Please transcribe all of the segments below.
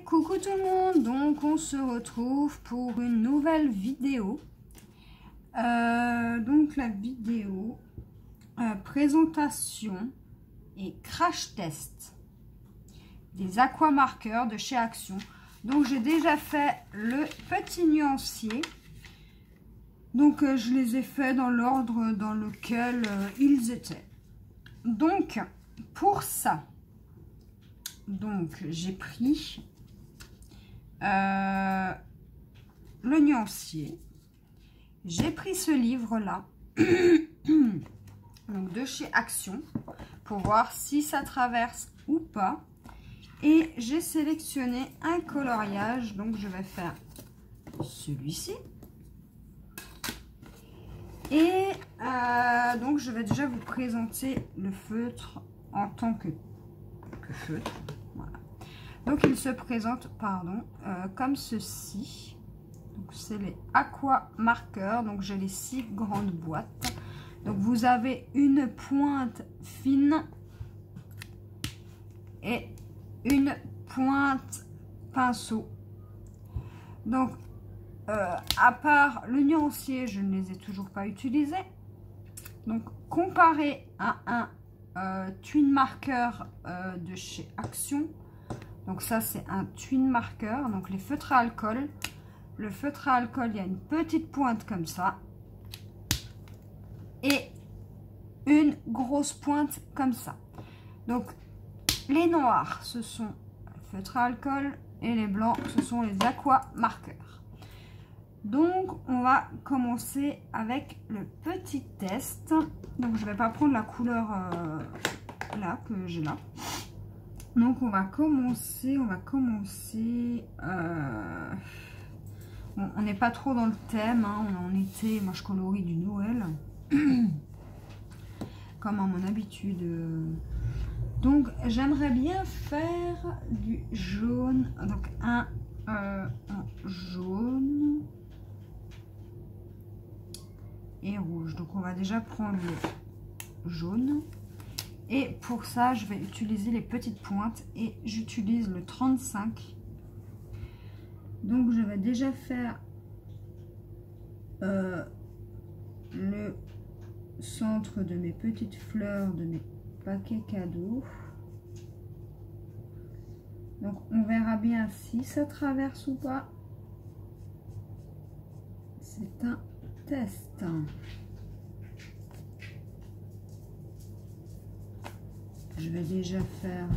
Coucou tout le monde, donc on se retrouve pour une nouvelle vidéo. Donc la vidéo présentation et crash test des aquamarqueurs de chez Action. Donc j'ai déjà fait le petit nuancier. Donc je les ai fait dans l'ordre dans lequel ils étaient. Donc pour ça, donc j'ai pris le nuancier, j'ai pris ce livre là donc de chez Action pour voir si ça traverse ou pas, et j'ai sélectionné un coloriage. Donc je vais faire celui-ci, et donc je vais déjà vous présenter le feutre en tant que feutre. Voilà. Donc il se présente, comme ceci. Donc c'est les aqua marqueurs. Donc j'ai les 6 grandes boîtes. Donc vous avez une pointe fine et une pointe pinceau. Donc à part le nuancier, je ne les ai toujours pas utilisés. Donc comparé à un twin marqueur de chez Action. Donc ça c'est un twin marqueur. Donc les feutres à alcool. Le feutre à alcool, il y a une petite pointe comme ça. Et une grosse pointe comme ça. Donc les noirs, ce sont le feutre à alcool. Et les blancs, ce sont les aqua marqueurs. Donc on va commencer avec le petit test. Donc je ne vais pas prendre la couleur là que j'ai là. Donc on va commencer, bon, on n'est pas trop dans le thème, hein, on est en été. Moi je colorie du Noël comme à mon habitude. Donc j'aimerais bien faire du jaune, donc un jaune et rouge. Donc on va déjà prendre le jaune, et pour ça je vais utiliser les petites pointes, et j'utilise le 35. Donc je vais déjà faire le centre de mes petites fleurs de mes paquets cadeaux. Donc on verra bien si ça traverse ou pas. C'est un test. Je vais déjà faire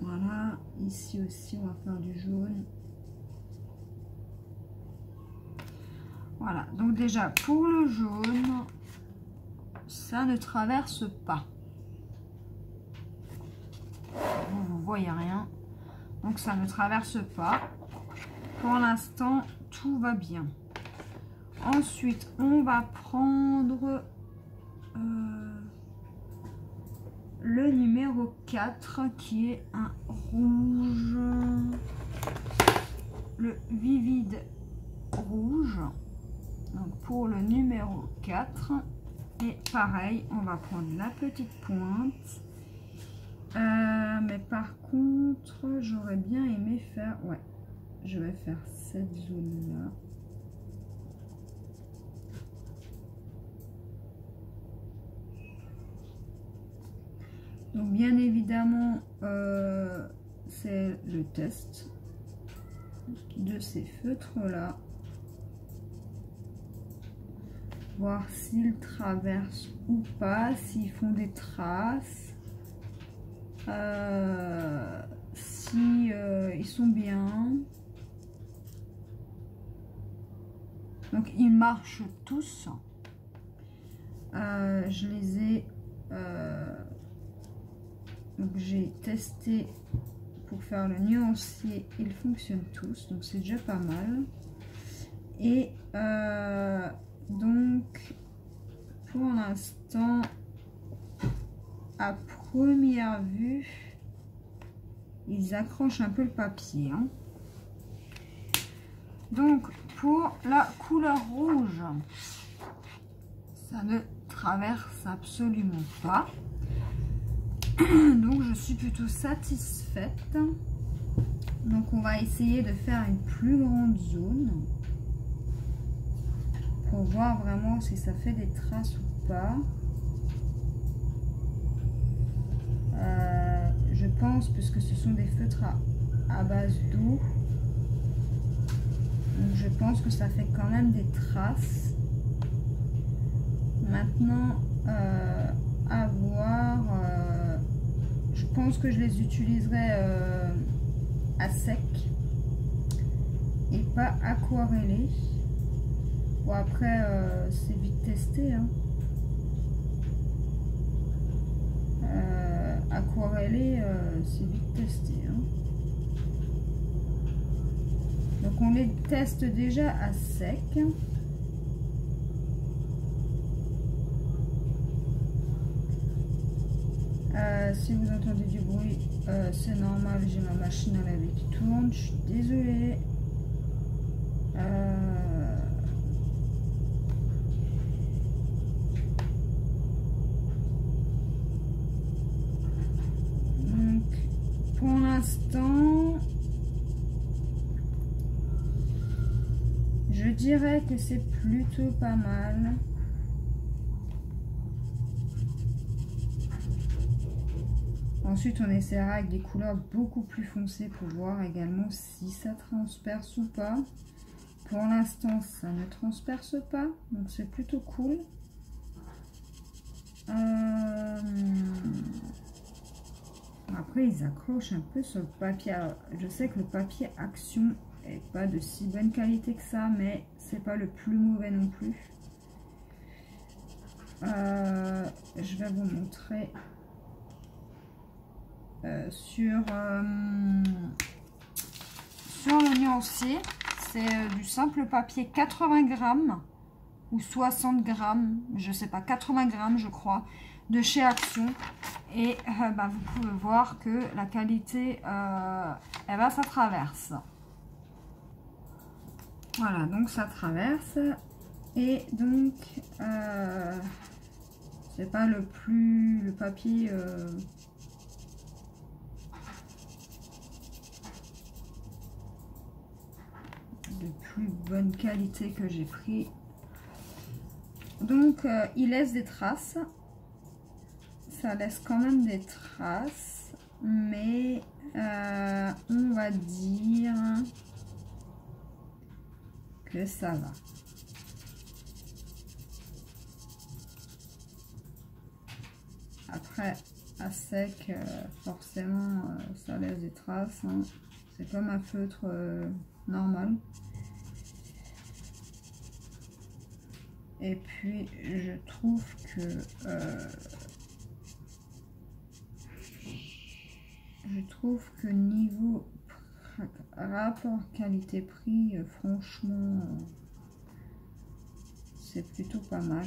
voilà, ici aussi on va faire du jaune. Voilà, donc déjà pour le jaune, ça ne traverse pas. Vous voyez rien, donc ça ne traverse pas. Pour l'instant, tout va bien. Ensuite, on va prendre le numéro 4 qui est un rouge, le vivide rouge. Donc pour le numéro 4, et pareil, on va prendre la petite pointe. Mais par contre, j'aurais bien aimé faire, ouais, je vais faire cette zone là. Donc bien évidemment, c'est le test de ces feutres là, voir s'ils traversent ou pas, s'ils font des traces, si ils sont bien. Donc ils marchent tous. Je les ai donc j'ai testé pour faire le nuancier, ils fonctionnent tous, donc c'est déjà pas mal. Et donc pour l'instant, à première vue, ils accrochent un peu le papier, hein. Donc pour la couleur rouge, ça ne traverse absolument pas. Donc je suis plutôt satisfaite. Donc on va essayer de faire une plus grande zone pour voir vraiment si ça fait des traces ou pas. Je pense, puisque ce sont des feutres à base d'eau, donc je pense que ça fait quand même des traces. Maintenant, à voir, je pense que je les utiliserai à sec et pas aquarellé. Bon, après c'est vite testé, hein. Aquarellé, c'est vite testé, hein. Donc on les teste déjà à sec. Si vous entendez du bruit, c'est normal, j'ai ma machine à laver qui tourne, je suis désolée. Donc pour l'instant, je dirais que c'est plutôt pas mal. Ensuite, on essaiera avec des couleurs beaucoup plus foncées pour voir également si ça transperce ou pas. Pour l'instant, ça ne transperce pas, donc c'est plutôt cool. Après, ils accrochent un peu sur le papier. Alors, je sais que le papier Action est pas de si bonne qualité que ça, mais c'est pas le plus mauvais non plus. Je vais vous montrer sur le nuancier. C'est du simple papier 80 grammes ou 60 grammes, je sais pas, 80 grammes je crois, de chez Action. Et vous pouvez voir que la qualité, ça traverse. Voilà, donc ça traverse. Et donc, c'est pas le papier... de plus bonne qualité que j'ai pris. Donc il laisse des traces, ça laisse quand même des traces, mais on va dire que ça va. Après à sec, forcément ça laisse des traces, hein. C'est comme un feutre normal. Et puis je trouve que niveau rapport qualité-prix, franchement, c'est plutôt pas mal.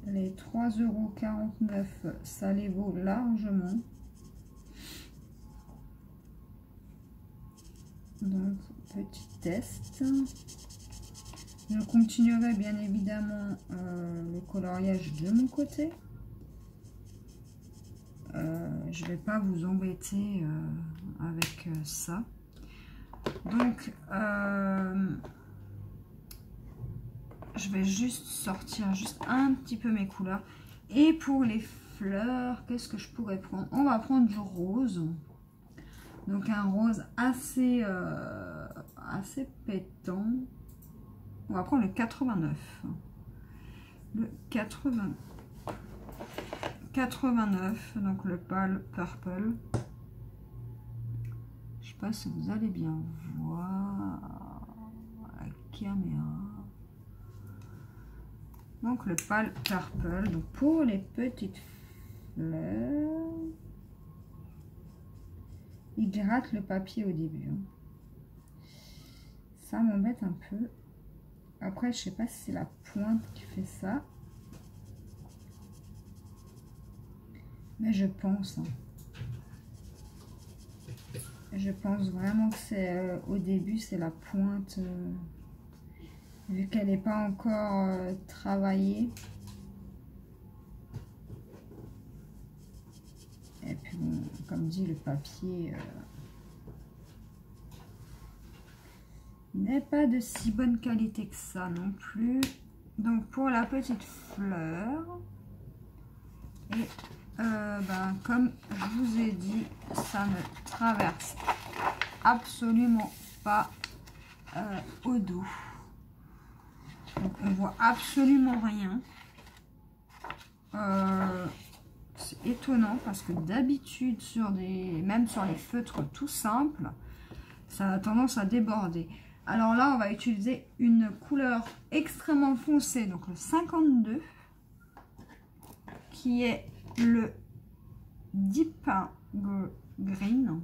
Les 3,49 €, ça les vaut largement. Donc petit test. Je continuerai bien évidemment le coloriage de mon côté. Je vais pas vous embêter avec ça. Donc je vais juste sortir juste un petit peu mes couleurs. Et pour les fleurs, qu'est-ce que je pourrais prendre? On va prendre du rose. Donc un rose assez pétant. On va prendre le 89. Le 89, donc le pâle purple. Je sais pas si vous allez bien voir la caméra. Donc le pâle purple. Donc pour les petites fleurs, il gratte le papier au début. Ça m'embête un peu. Après, je sais pas si c'est la pointe qui fait ça. Mais je pense. Je pense vraiment que c'est au début, c'est la pointe. Vu qu'elle n'est pas encore travaillée. vous dis, le papier n'est pas de si bonne qualité que ça non plus. Donc pour la petite fleur, et comme je vous ai dit, ça ne traverse absolument pas au dos. Donc on voit absolument rien. C'est étonnant parce que d'habitude même sur les feutres tout simples, ça a tendance à déborder. Alors là, on va utiliser une couleur extrêmement foncée, donc le 52, qui est le Deep Green.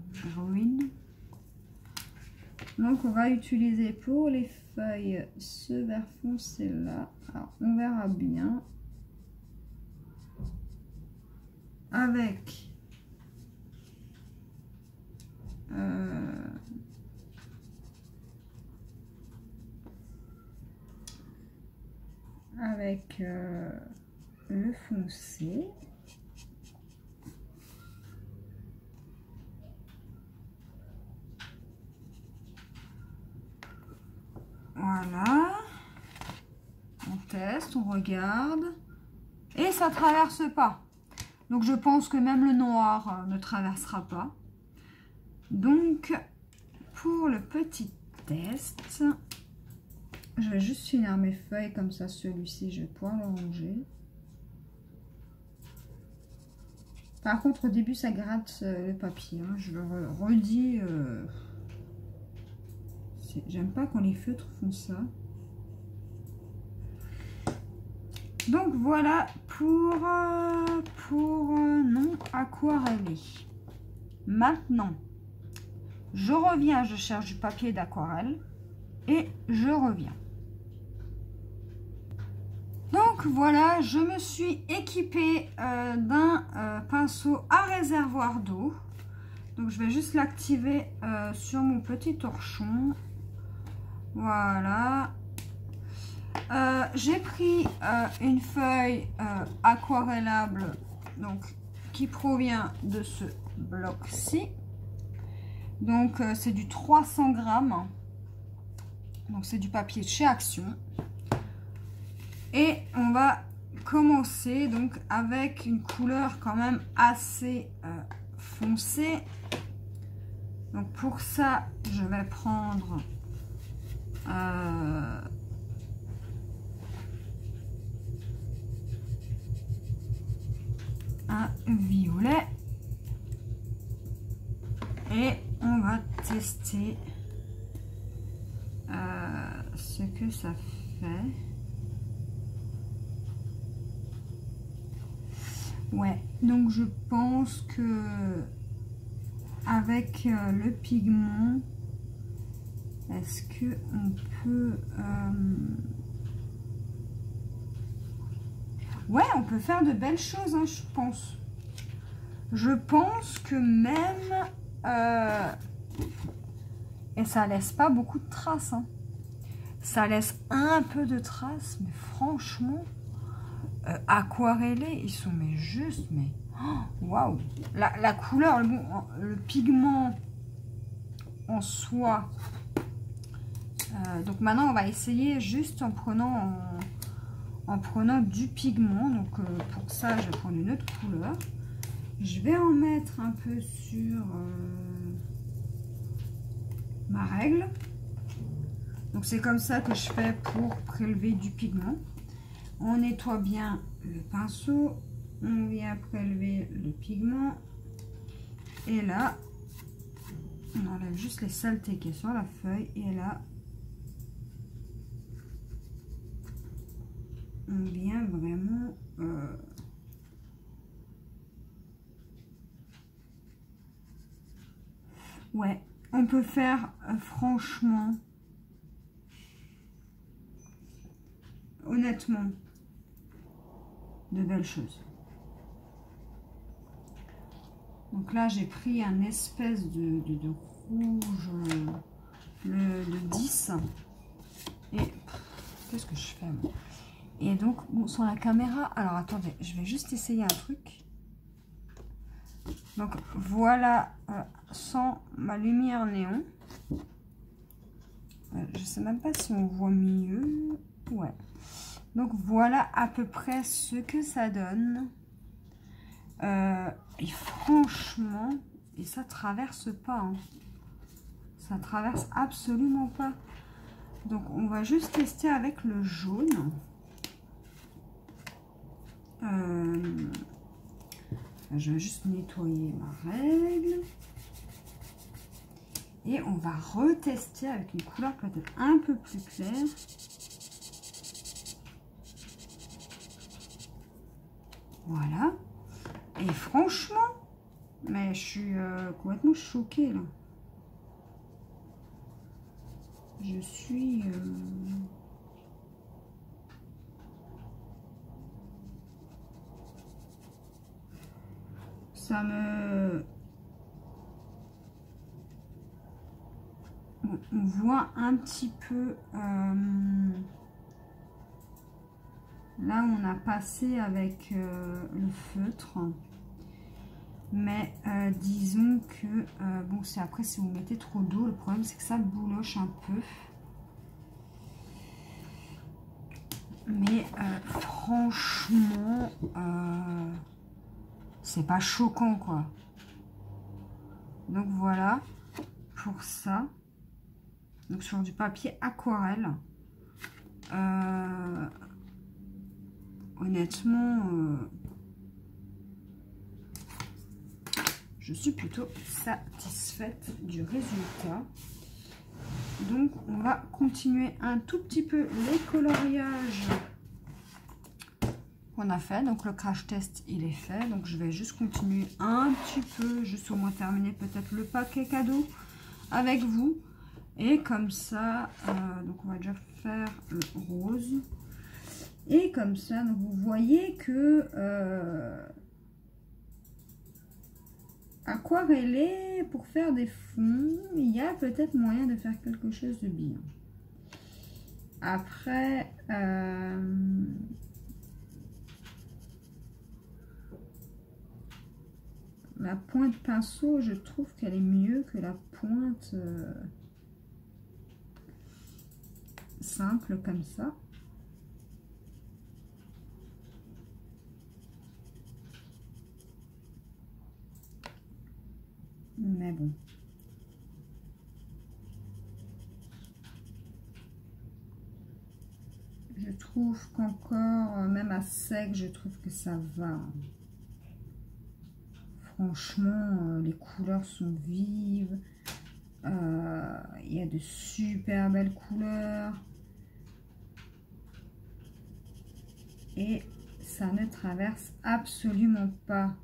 Donc on va utiliser pour les feuilles ce vert foncé là. Alors on verra bien. Avec le foncé. Voilà. On teste, on regarde. Et ça ne traverse pas. Donc je pense que même le noir ne traversera pas. Donc pour le petit test, je vais juste finir mes feuilles comme ça. Celui-ci, je vais pouvoir le ranger. Par contre, au début, ça gratte le papier. Hein. Je le redis. J'aime pas quand les feutres font ça. Donc voilà pour non aquarellé. Maintenant, je reviens, je cherche du papier d'aquarelle et je reviens. Donc voilà, je me suis équipée d'un pinceau à réservoir d'eau. Donc je vais juste l'activer sur mon petit torchon. Voilà. J'ai pris une feuille aquarellable donc qui provient de ce bloc-ci. Donc c'est du 300 grammes. Donc c'est du papier de chez Action. Et on va commencer donc avec une couleur quand même assez foncée. Donc pour ça, je vais prendre un violet et on va tester ce que ça fait. Ouais, donc je pense que avec le pigment, est-ce que on peut ouais, on peut faire de belles choses, hein, je pense. Je pense que même et ça laisse pas beaucoup de traces, hein. Ça laisse un peu de traces, mais franchement aquarellés, ils sont mais juste, mais waouh, la couleur, le pigment en soi. Donc maintenant on va essayer juste en prenant du pigment. Donc pour ça je vais prendre une autre couleur, je vais en mettre un peu sur ma règle. Donc c'est comme ça que je fais pour prélever du pigment. On nettoie bien le pinceau, on vient prélever le pigment et là on enlève juste les saletés qui sont sur la feuille et là on vient vraiment ouais, on peut faire franchement, honnêtement, de belles choses. Donc là j'ai pris un espèce de rouge de 10 et qu'est-ce que je fais moi? Et donc bon, sur la caméra, alors attendez, je vais juste essayer un truc. Donc voilà, sans ma lumière néon. Je sais même pas si on voit mieux. Ouais. Donc voilà à peu près ce que ça donne. Et franchement, et ça traverse pas. Hein. Ça traverse absolument pas. Donc on va juste tester avec le jaune. Je vais juste nettoyer ma règle. Et on va retester avec une couleur peut-être un peu plus claire. Voilà. Et franchement, mais je suis complètement choquée là. Je suis... Ça me... Bon, on voit un petit peu... Là, on a passé avec le feutre. Mais disons que... bon, c'est après, si vous mettez trop d'eau, le problème, c'est que ça bouloche un peu. Mais franchement, c'est pas choquant, quoi. Donc, voilà pour ça. Donc, sur du papier aquarelle. Honnêtement, je suis plutôt satisfaite du résultat. Donc, on va continuer un tout petit peu les coloriages qu'on a fait. Donc, le crash test, il est fait. Donc, je vais juste continuer un petit peu, juste au moins terminer peut-être le paquet cadeau avec vous. Et comme ça, donc on va déjà faire le rose. Et comme ça, donc vous voyez que aquareller pour faire des fonds, il y a peut-être moyen de faire quelque chose de bien. Après, la pointe pinceau, je trouve qu'elle est mieux que la pointe simple comme ça. Mais bon. Je trouve qu'encore, même à sec, je trouve que ça va. Franchement, les couleurs sont vives. Il y a de super belles couleurs. Et ça ne traverse absolument pas,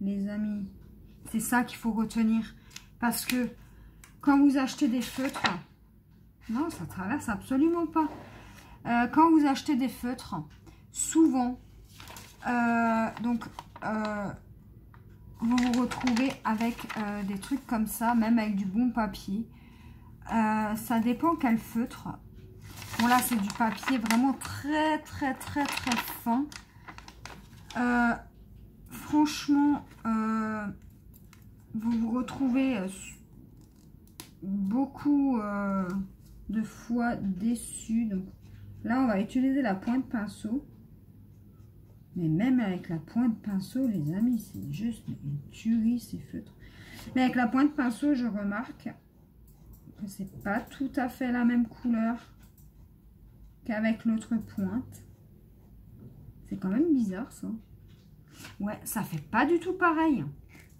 les amis. C'est ça qu'il faut retenir. Parce que quand vous achetez des feutres, non, ça traverse absolument pas. Quand vous achetez des feutres, souvent, vous vous retrouvez avec des trucs comme ça, même avec du bon papier. Ça dépend quel feutre. Bon, là, c'est du papier vraiment très, très, très, très fin. Franchement, vous vous retrouvez beaucoup de fois déçus. Donc, là, on va utiliser la pointe pinceau. Mais même avec la pointe pinceau, les amis, c'est juste une tuerie, ces feutres. Mais avec la pointe pinceau, je remarque que c'est pas tout à fait la même couleur qu'avec l'autre pointe. C'est quand même bizarre, ça. Ouais, ça fait pas du tout pareil.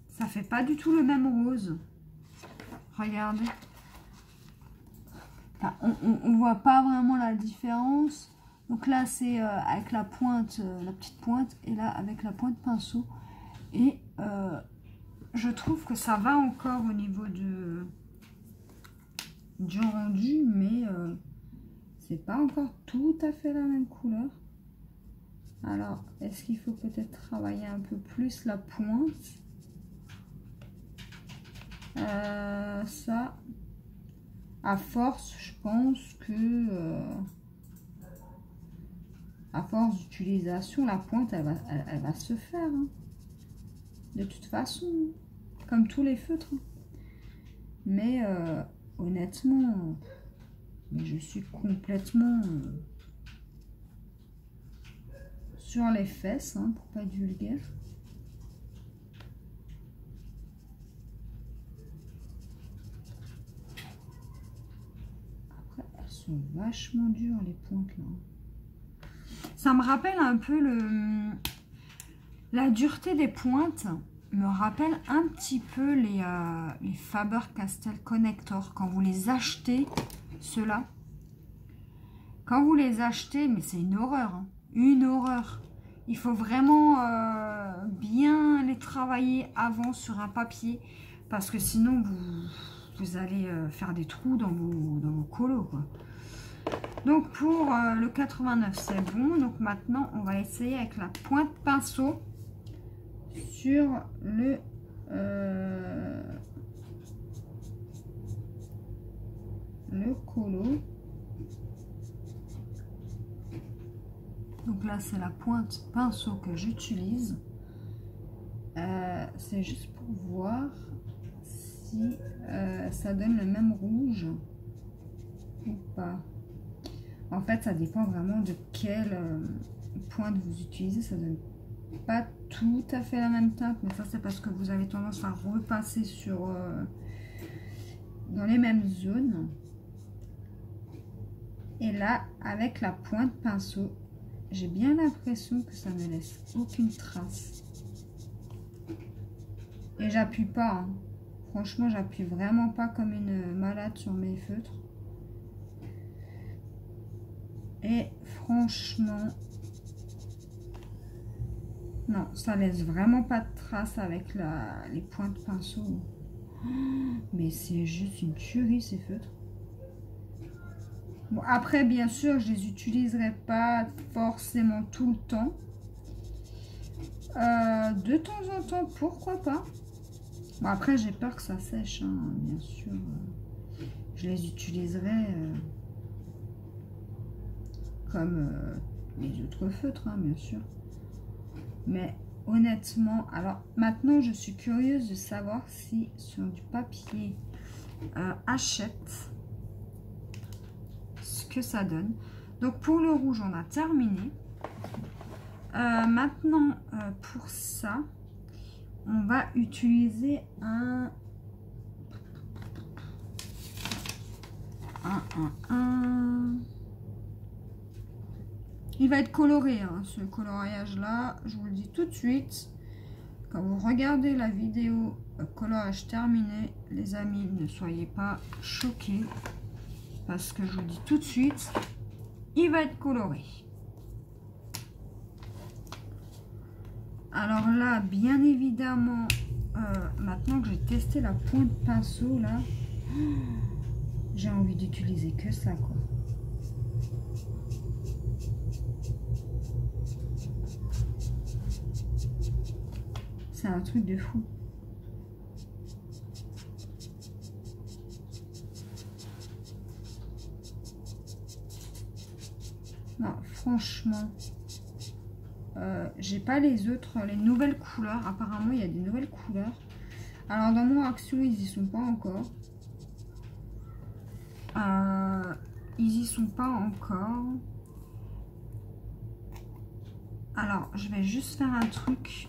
Ça fait pas du tout le même rose. Regardez. Enfin, on voit pas vraiment la différence. Donc là, c'est avec la pointe, la petite pointe. Et là, avec la pointe pinceau. Et je trouve que ça va encore au niveau du rendu. Mais c'est pas encore tout à fait la même couleur. Alors, est-ce qu'il faut peut-être travailler un peu plus la pointe? Ça, à force, je pense que à force d'utilisation, la pointe, elle va se faire. Hein. de toute façon, comme tous les feutres. Mais honnêtement, je suis complètement sur les fesses, hein, pour pas être vulgaire. Après, elles sont vachement dures les pointes là. Ça me rappelle un peu la dureté des pointes. Me rappelle un petit peu les Faber-Castell Connector quand vous les achetez, ceux-là. Quand vous les achetez, mais c'est une horreur, hein, une horreur. Il faut vraiment bien les travailler avant sur un papier parce que sinon vous allez faire des trous dans vos colos, quoi. Donc pour le 89 c'est bon. Donc maintenant on va essayer avec la pointe pinceau sur le colo. Donc là c'est la pointe pinceau que j'utilise. C'est juste pour voir si ça donne le même rouge ou pas. En fait ça dépend vraiment de quelle pointe vous utilisez. Ça donne pas tout à fait la même teinte, mais ça c'est parce que vous avez tendance à repasser sur dans les mêmes zones. Et là avec la pointe pinceau, j'ai bien l'impression que ça ne laisse aucune trace. Et j'appuie pas, hein. Franchement j'appuie vraiment pas comme une malade sur mes feutres. Et franchement, non, ça laisse vraiment pas de traces avec les pointes pinceau. Mais c'est juste une tuerie ces feutres. Bon, après, bien sûr, je les utiliserai pas forcément tout le temps. De temps en temps, pourquoi pas. Bon, après, j'ai peur que ça sèche, hein, bien sûr. Je les utiliserai comme les autres feutres, hein, bien sûr. Mais honnêtement, alors maintenant je suis curieuse de savoir si sur du papier Hachette ce que ça donne. Donc pour le rouge on a terminé. Maintenant pour ça on va utiliser un il va être coloré, hein, ce coloriage là, je vous le dis tout de suite. Quand vous regardez la vidéo colorage terminé, les amis, ne soyez pas choqués. Parce que je vous dis tout de suite, il va être coloré. Alors là, bien évidemment, maintenant que j'ai testé la pointe pinceau là, j'ai envie d'utiliser que ça, quoi. C'est un truc de fou. Non, franchement, j'ai pas les autres, les nouvelles couleurs. Apparemment, il y a des nouvelles couleurs. Alors, dans mon action, ils y sont pas encore. Ils y sont pas encore. Alors, je vais juste faire un truc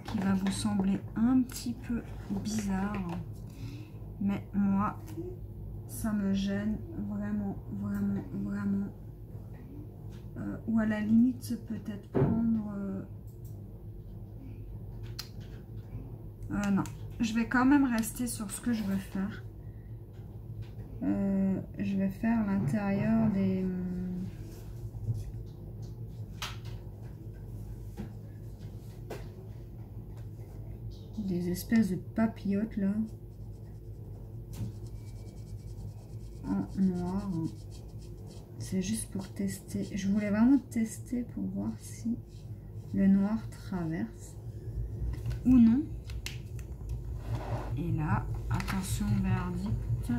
qui va vous sembler un petit peu bizarre, mais moi ça me gêne vraiment, ou à la limite peut-être prendre non, je vais quand même rester sur ce que je veux faire. Je vais faire l'intérieur des espèces de papillotes là en noir. C'est juste pour tester. Je voulais vraiment tester pour voir si le noir traverse ou non. Et là, attention, verdict.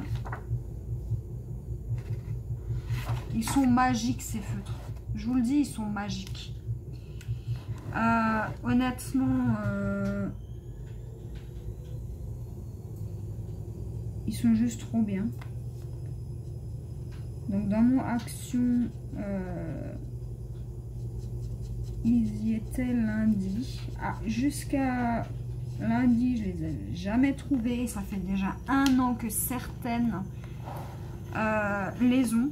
Ils sont magiques ces feutres. Je vous le dis, ils sont magiques. Honnêtement, ils sont juste trop bien. Donc dans mon action, ils y étaient lundi. Ah, jusqu'à lundi, je les ai jamais trouvés. Ça fait déjà 1 an que certaines les ont.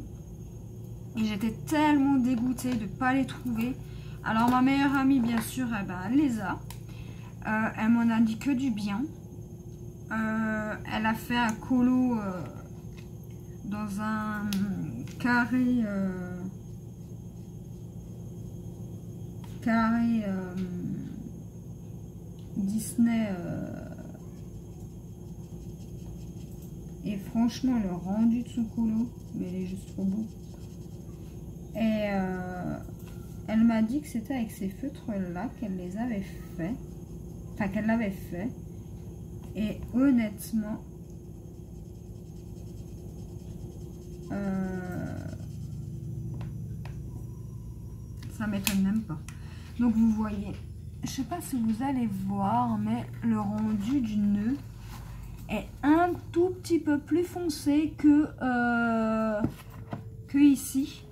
Et j'étais tellement dégoûtée de ne pas les trouver. Alors ma meilleure amie, bien sûr, eh ben, elle les a. Elle m'en a dit que du bien. Elle a fait un colo dans un carré Disney. Et franchement, le rendu de son colo, mais il est juste trop beau. Et elle m'a dit que c'était avec ces feutres-là qu'elle les avait fait. Enfin, qu'elle l'avait fait. Et honnêtement, ça m'étonne même pas. Donc vous voyez, je sais pas si vous allez voir, mais le rendu du nœud est un tout petit peu plus foncé que ici,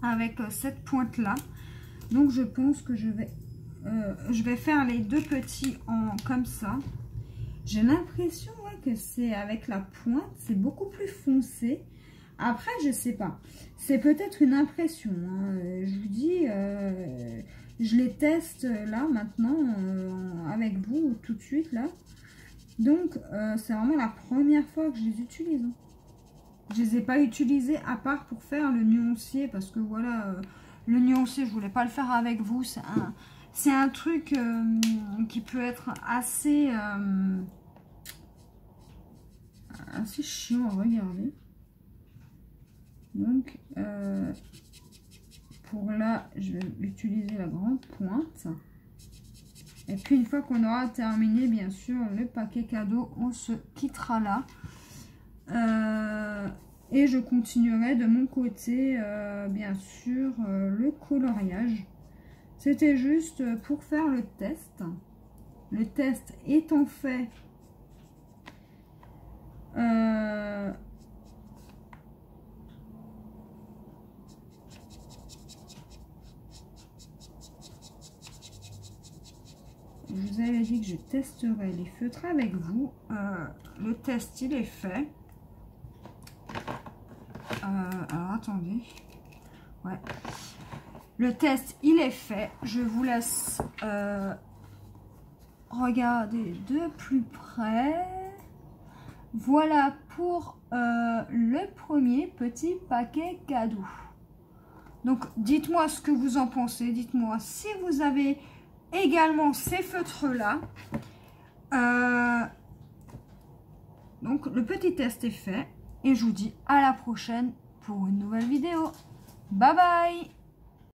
avec cette pointe là. Donc je pense que je vais faire les deux petits en comme ça. J'ai l'impression que c'est avec la pointe, c'est beaucoup plus foncé. Après, je sais pas. C'est peut-être une impression. Hein. Je vous dis, je les teste là maintenant avec vous tout de suite là. Donc, c'est vraiment la première fois que je les utilise. Hein. Je les ai pas utilisés à part pour faire le nuancier parce que voilà, le nuancier, je voulais pas le faire avec vous. C'est un truc qui peut être assez chiant à regarder. Donc, pour là, je vais utiliser la grande pointe. Et puis, une fois qu'on aura terminé, bien sûr, le paquet cadeau, on se quittera là. Et je continuerai de mon côté, bien sûr, le coloriage. C'était juste pour faire le test. Le test étant fait, je vous avais dit que je testerai les feutres avec vous. Le test, il est fait. Alors, attendez. Ouais. Le test, il est fait. Je vous laisse regarder de plus près. Voilà pour le premier petit paquet cadeau. Donc, dites-moi ce que vous en pensez. Dites-moi si vous avez également ces feutres-là. Donc, le petit test est fait. Et je vous dis à la prochaine pour une nouvelle vidéo. Bye bye!